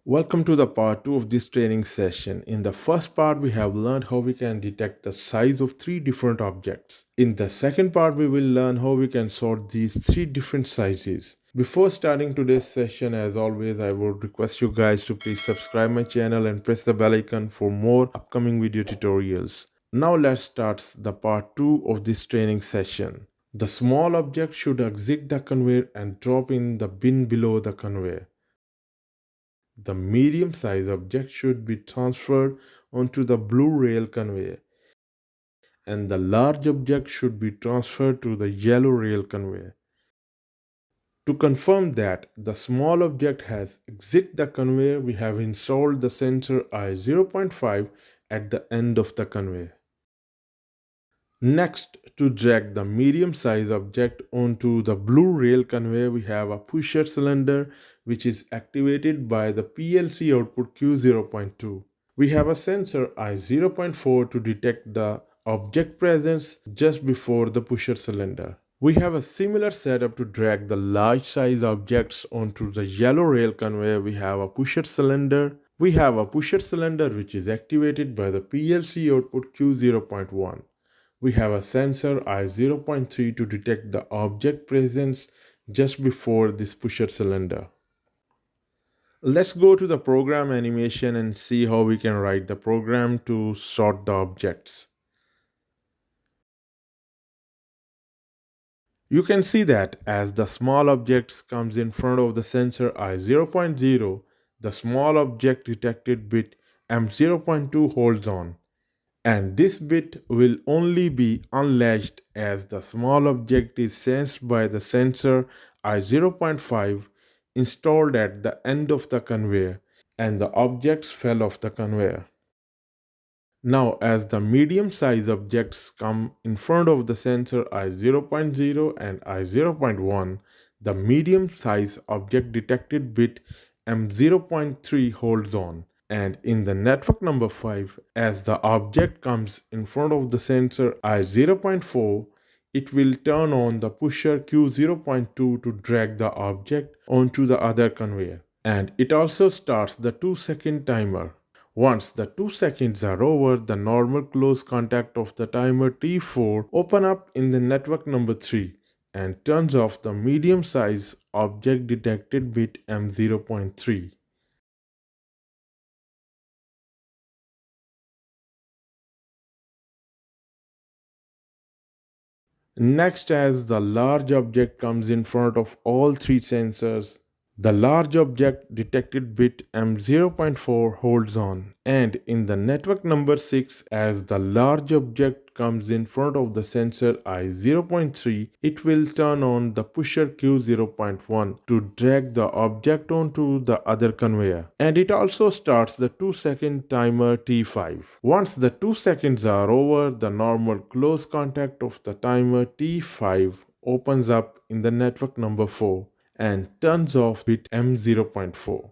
Welcome to the part 2 of this training session. In the first part, we have learned how we can detect the size of three different objects. In the second part, we will learn how we can sort these three different sizes. Before starting today's session, as always, I would request you guys to please subscribe my channel and press the bell icon for more upcoming video tutorials. Now let's start the part 2 of this training session. The small object should exit the conveyor and drop in the bin below the conveyor. The medium-sized object should be transferred onto the blue rail conveyor, and the large object should be transferred to the yellow rail conveyor. To confirm that the small object has exited the conveyor, we have installed the sensor I0.5 at the end of the conveyor. Next, to drag the medium-sized object onto the blue rail conveyor, we have a pusher cylinder which is activated by the PLC output Q0.2. We have a sensor I0.4 to detect the object presence just before the pusher cylinder. We have a similar setup to drag the large size objects onto the yellow rail conveyor. We have a pusher cylinder. We have a pusher cylinder which is activated by the PLC output Q0.1. We have a sensor I0.3 to detect the object presence just before this pusher cylinder. Let's go to the program animation and see how we can write the program to sort the objects. You can see that as the small objects comes in front of the sensor I0.0, the small object detected bit M0.2 holds on. And this bit will only be unlatched as the small object is sensed by the sensor I0.5 installed at the end of the conveyor and the objects fell off the conveyor. Now as the medium size objects come in front of the sensor I0.0 and I0.1, the medium size object detected bit M0.3 holds on. And in the network number 5, as the object comes in front of the sensor I0.4, it will turn on the pusher Q0.2 to drag the object onto the other conveyor. And it also starts the 2-second timer. Once the 2 seconds are over, the normal close contact of the timer T4 open up in the network number 3 and turns off the medium size object detected bit M0.3. Next, as the large object comes in front of all three sensors, the large object detected bit M0.4 holds on, and in the network number 6, as the large object comes in front of the sensor I0.3, it will turn on the pusher Q0.1 to drag the object onto the other conveyor. And it also starts the 2-second timer T5. Once the 2 seconds are over, the normal close contact of the timer T5 opens up in the network number 4 and turns off bit M0.4.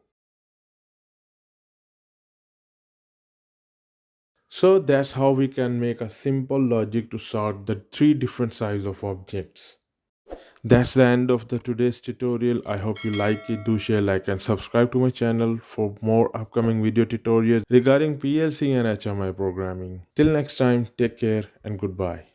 So that's how we can make a simple logic to sort the three different size of objects. That's the end of the today's tutorial. I hope you like it. Do share, like and subscribe to my channel for more upcoming video tutorials regarding PLC and HMI programming. Till next time, take care and goodbye.